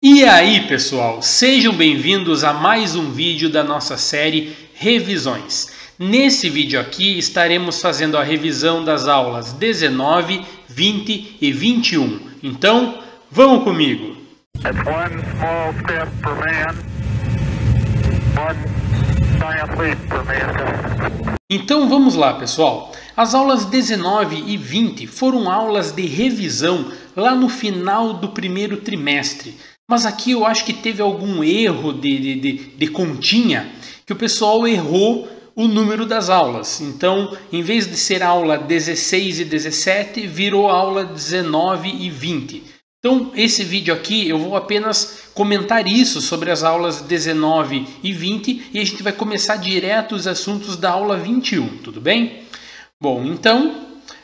E aí, pessoal, sejam bem-vindos a mais um vídeo da nossa série Revisões. Nesse vídeo aqui estaremos fazendo a revisão das aulas 19, 20 e 21. Então, vamos comigo! Então vamos lá, pessoal. As aulas 19 e 20 foram aulas de revisão lá no final do primeiro trimestre. Mas aqui eu acho que teve algum erro de continha, que o pessoal errou o número das aulas. Então, em vez de ser aula 16 e 17, virou aula 19 e 20. Então, esse vídeo aqui eu vou apenas comentar isso sobre as aulas 19 e 20 e a gente vai começar direto os assuntos da aula 21, tudo bem? Bom, então,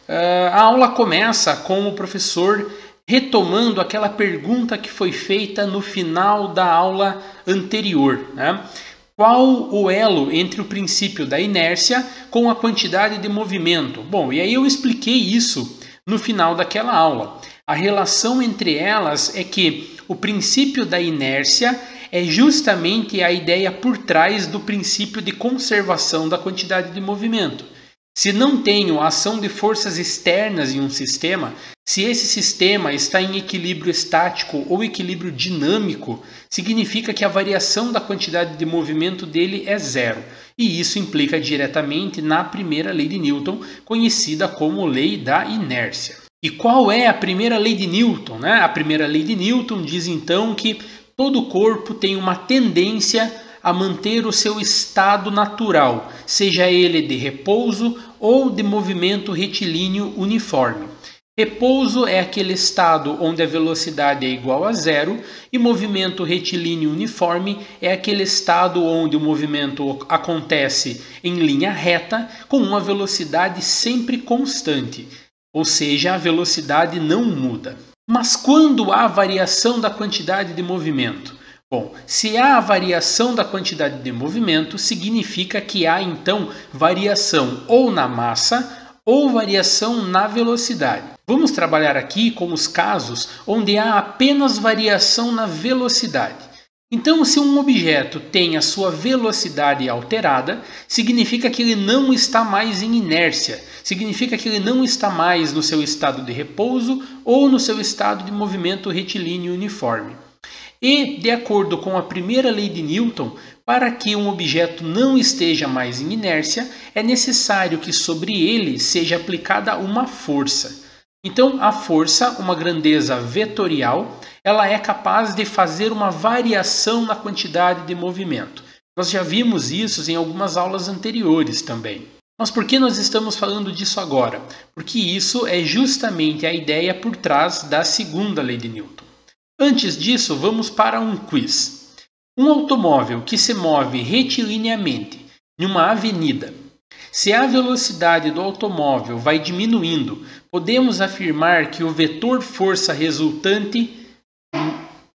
a aula começa com o professor retomando aquela pergunta que foi feita no final da aula anterior, né? Qual o elo entre o princípio da inércia com a quantidade de movimento? Bom, e aí eu expliquei isso no final daquela aula. A relação entre elas é que o princípio da inércia é justamente a ideia por trás do princípio de conservação da quantidade de movimento. Se não tenho a ação de forças externas em um sistema, se esse sistema está em equilíbrio estático ou equilíbrio dinâmico, significa que a variação da quantidade de movimento dele é zero. E isso implica diretamente na primeira lei de Newton, conhecida como lei da inércia. E qual é a primeira lei de Newton, né? A primeira lei de Newton diz então que todo corpo tem uma tendência a manter o seu estado natural, seja ele de repouso ou de movimento retilíneo uniforme. Repouso é aquele estado onde a velocidade é igual a zero e movimento retilíneo uniforme é aquele estado onde o movimento acontece em linha reta com uma velocidade sempre constante, ou seja, a velocidade não muda. Mas quando há variação da quantidade de movimento? Bom, se há a variação da quantidade de movimento, significa que há então variação ou na massa ou variação na velocidade. Vamos trabalhar aqui com os casos onde há apenas variação na velocidade. Então, se um objeto tem a sua velocidade alterada, significa que ele não está mais em inércia, significa que ele não está mais no seu estado de repouso ou no seu estado de movimento retilíneo uniforme. E, de acordo com a primeira lei de Newton, para que um objeto não esteja mais em inércia, é necessário que sobre ele seja aplicada uma força. Então, a força, uma grandeza vetorial, ela é capaz de fazer uma variação na quantidade de movimento. Nós já vimos isso em algumas aulas anteriores também. Mas por que nós estamos falando disso agora? Porque isso é justamente a ideia por trás da segunda lei de Newton. Antes disso, vamos para um quiz. Um automóvel que se move retilineamente em uma avenida. Se a velocidade do automóvel vai diminuindo, podemos afirmar que o vetor força resultante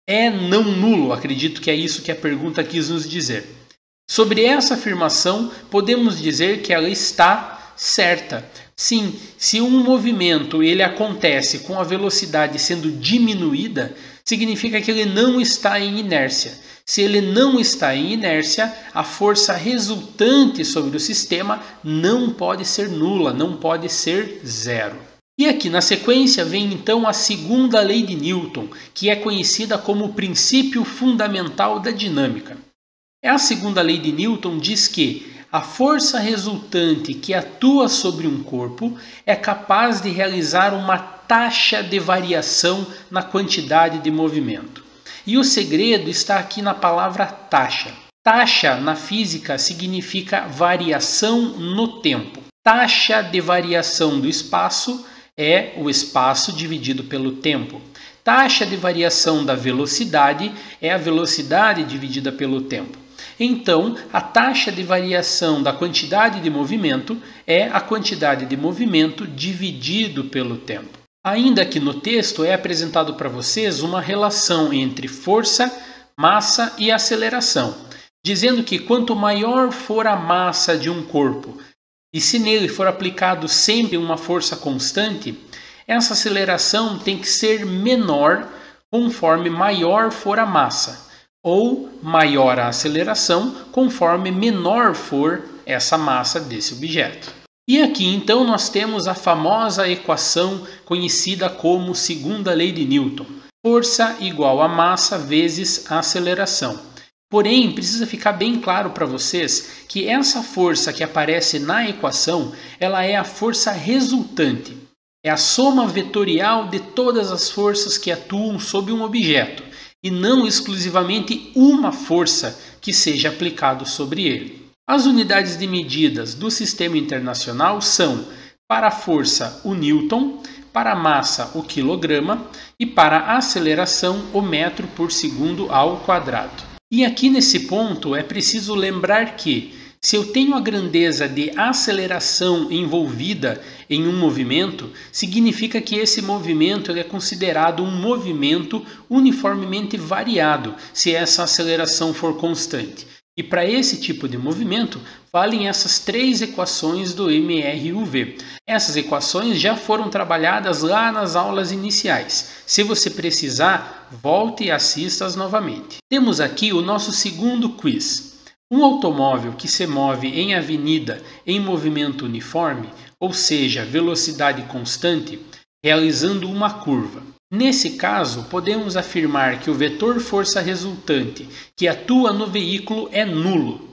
é não nulo. Acredito que é isso que a pergunta quis nos dizer. Sobre essa afirmação, podemos dizer que ela está certa. Sim, se um movimento ele acontece com a velocidade sendo diminuída, significa que ele não está em inércia. Se ele não está em inércia, a força resultante sobre o sistema não pode ser nula, não pode ser zero. E aqui na sequência vem então a segunda lei de Newton, que é conhecida como o princípio fundamental da dinâmica. A segunda lei de Newton diz que a força resultante que atua sobre um corpo é capaz de realizar uma taxa de variação na quantidade de movimento. E o segredo está aqui na palavra taxa. Taxa na física significa variação no tempo. Taxa de variação do espaço é o espaço dividido pelo tempo. Taxa de variação da velocidade é a velocidade dividida pelo tempo. Então, a taxa de variação da quantidade de movimento é a quantidade de movimento dividido pelo tempo. Ainda que no texto é apresentado para vocês uma relação entre força, massa e aceleração, dizendo que quanto maior for a massa de um corpo e se nele for aplicado sempre uma força constante, essa aceleração tem que ser menor conforme maior for a massa, ou maior a aceleração conforme menor for essa massa desse objeto. E aqui então nós temos a famosa equação conhecida como segunda lei de Newton. Força igual a massa vezes a aceleração. Porém, precisa ficar bem claro para vocês que essa força que aparece na equação, ela é a força resultante. É a soma vetorial de todas as forças que atuam sobre um objeto, e não exclusivamente uma força que seja aplicada sobre ele. As unidades de medidas do sistema internacional são, para a força, o Newton, para a massa, o quilograma, e para a aceleração, o metro por segundo ao quadrado. E aqui nesse ponto é preciso lembrar que, se eu tenho a grandeza de aceleração envolvida em um movimento, significa que esse movimento é considerado um movimento uniformemente variado, se essa aceleração for constante. E para esse tipo de movimento, valem essas três equações do MRUV. Essas equações já foram trabalhadas lá nas aulas iniciais. Se você precisar, volte e assista-as novamente. Temos aqui o nosso segundo quiz. Um automóvel que se move em avenida em movimento uniforme, ou seja, velocidade constante, realizando uma curva. Nesse caso, podemos afirmar que o vetor força resultante que atua no veículo é nulo.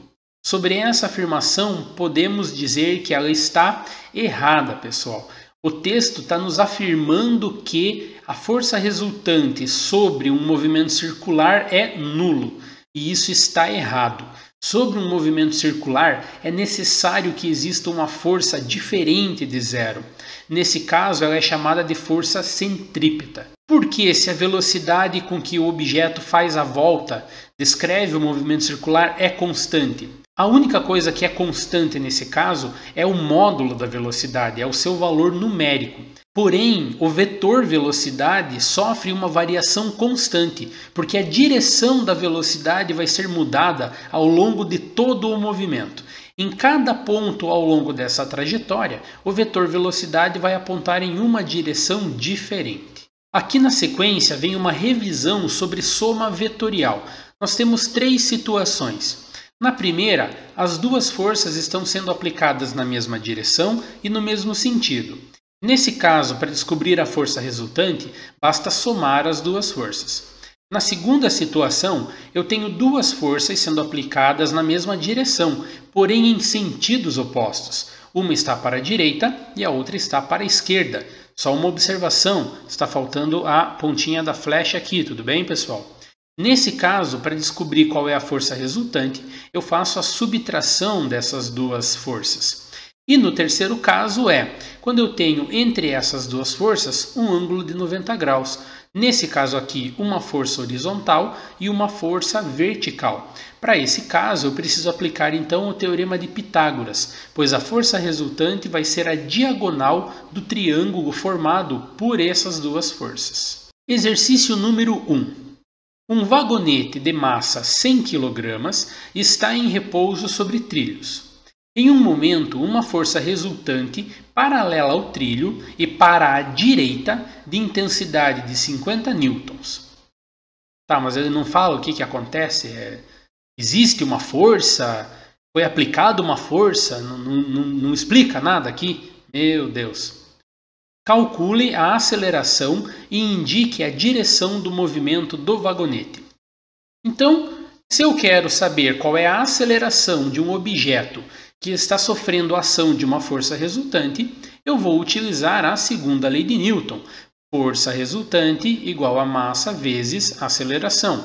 Sobre essa afirmação, podemos dizer que ela está errada, pessoal. O texto está nos afirmando que a força resultante sobre um movimento circular é nulo, e isso está errado. Sobre um movimento circular, é necessário que exista uma força diferente de zero. Nesse caso, ela é chamada de força centrípeta. Porque se a velocidade com que o objeto faz a volta descreve o movimento circular é constante. A única coisa que é constante nesse caso é o módulo da velocidade, é o seu valor numérico. Porém, o vetor velocidade sofre uma variação constante, porque a direção da velocidade vai ser mudada ao longo de todo o movimento. Em cada ponto ao longo dessa trajetória, o vetor velocidade vai apontar em uma direção diferente. Aqui na sequência vem uma revisão sobre soma vetorial. Nós temos três situações. Na primeira, as duas forças estão sendo aplicadas na mesma direção e no mesmo sentido. Nesse caso, para descobrir a força resultante, basta somar as duas forças. Na segunda situação, eu tenho duas forças sendo aplicadas na mesma direção, porém em sentidos opostos. Uma está para a direita e a outra está para a esquerda. Só uma observação, está faltando a pontinha da flecha aqui, tudo bem, pessoal? Nesse caso, para descobrir qual é a força resultante, eu faço a subtração dessas duas forças. E no terceiro caso quando eu tenho entre essas duas forças um ângulo de 90 graus. Nesse caso aqui, uma força horizontal e uma força vertical. Para esse caso, eu preciso aplicar então o teorema de Pitágoras, pois a força resultante vai ser a diagonal do triângulo formado por essas duas forças. Exercício número 1. Um vagonete de massa 100 kg está em repouso sobre trilhos. Em um momento, uma força resultante paralela ao trilho e para a direita de intensidade de 50 newtons. Tá, mas ele não fala o que acontece? Existe uma força? Foi aplicada uma força? Não explica nada aqui? Meu Deus! Calcule a aceleração e indique a direção do movimento do vagonete. Então, se eu quero saber qual é a aceleração de um objeto que está sofrendo a ação de uma força resultante, eu vou utilizar a segunda lei de Newton. Força resultante igual a massa vezes aceleração.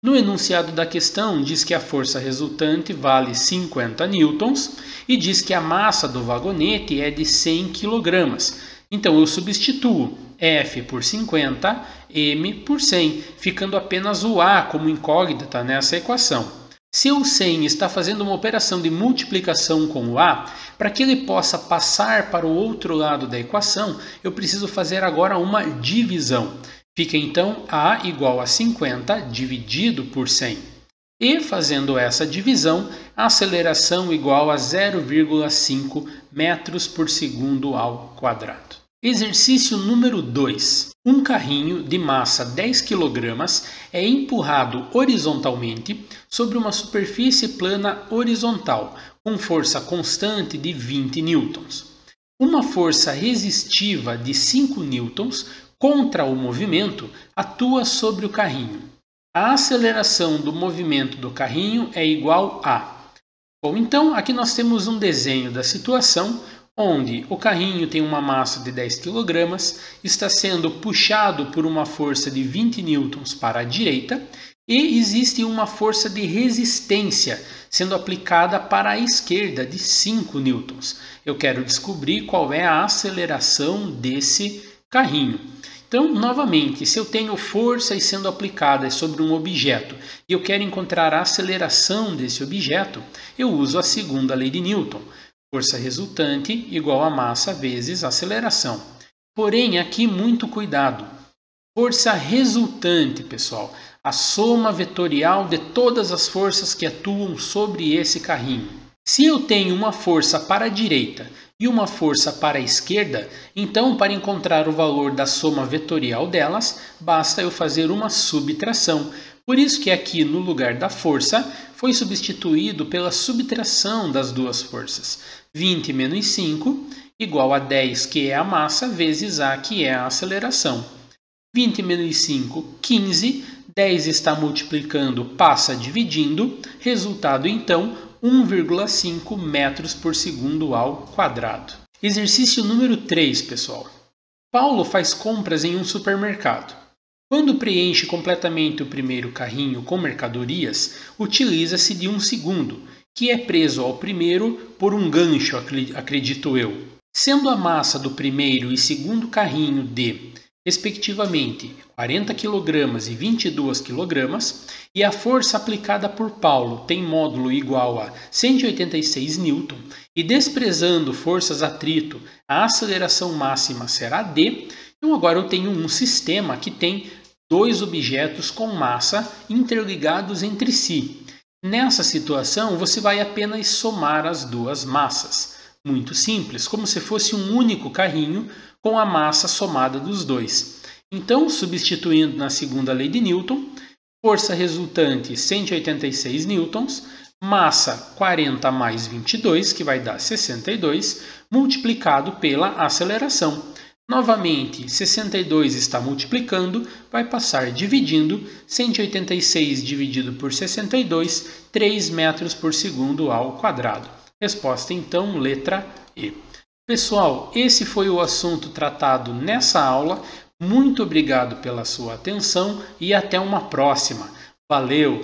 No enunciado da questão diz que a força resultante vale 50 newtons e diz que a massa do vagonete é de 100 kg. Então eu substituo F por 50, M por 100, ficando apenas o A como incógnita nessa equação. Se o 100 está fazendo uma operação de multiplicação com o A, para que ele possa passar para o outro lado da equação, eu preciso fazer agora uma divisão. Fica então A igual a 50 dividido por 100. E, fazendo essa divisão, a aceleração igual a 0,5 metros por segundo ao quadrado. Exercício número 2. Um carrinho de massa 10 kg é empurrado horizontalmente sobre uma superfície plana horizontal, com força constante de 20 newtons. Uma força resistiva de 5 newtons contra o movimento atua sobre o carrinho. A aceleração do movimento do carrinho é igual a... Bom, então aqui nós temos um desenho da situação onde o carrinho tem uma massa de 10 kg, está sendo puxado por uma força de 20 newtons para a direita e existe uma força de resistência sendo aplicada para a esquerda de 5 newtons. Eu quero descobrir qual é a aceleração desse carrinho. Então, novamente, se eu tenho forças sendo aplicadas sobre um objeto e eu quero encontrar a aceleração desse objeto, eu uso a segunda lei de Newton. Força resultante igual a massa vezes aceleração. Porém, aqui muito cuidado. Força resultante, pessoal, a soma vetorial de todas as forças que atuam sobre esse carrinho. Se eu tenho uma força para a direita e uma força para a esquerda, então para encontrar o valor da soma vetorial delas, basta eu fazer uma subtração. Por isso que aqui no lugar da força foi substituído pela subtração das duas forças. 20 menos 5 igual a 10, que é a massa, vezes A, que é a aceleração. 20 menos 5, 15. 10 está multiplicando, passa dividindo. Resultado, então, 1,5 metros por segundo ao quadrado. Exercício número 3, pessoal. Paulo faz compras em um supermercado. Quando preenche completamente o primeiro carrinho com mercadorias, utiliza-se de um segundo, que é preso ao primeiro por um gancho, acredito eu. Sendo a massa do primeiro e segundo carrinho de, respectivamente, 40 kg e 22 kg, e a força aplicada por Paulo tem módulo igual a 186 N, e desprezando forças atrito, a aceleração máxima será d, então agora eu tenho um sistema que tem dois objetos com massa interligados entre si. Nessa situação, você vai apenas somar as duas massas. Muito simples, como se fosse um único carrinho com a massa somada dos dois. Então, substituindo na segunda lei de Newton, força resultante 186 newtons, massa 40 mais 22, que vai dar 62, multiplicado pela aceleração. Novamente, 62 está multiplicando, vai passar dividindo, 186 dividido por 62, 3 metros por segundo ao quadrado. Resposta então, letra E. Pessoal, esse foi o assunto tratado nessa aula. Muito obrigado pela sua atenção e até uma próxima. Valeu!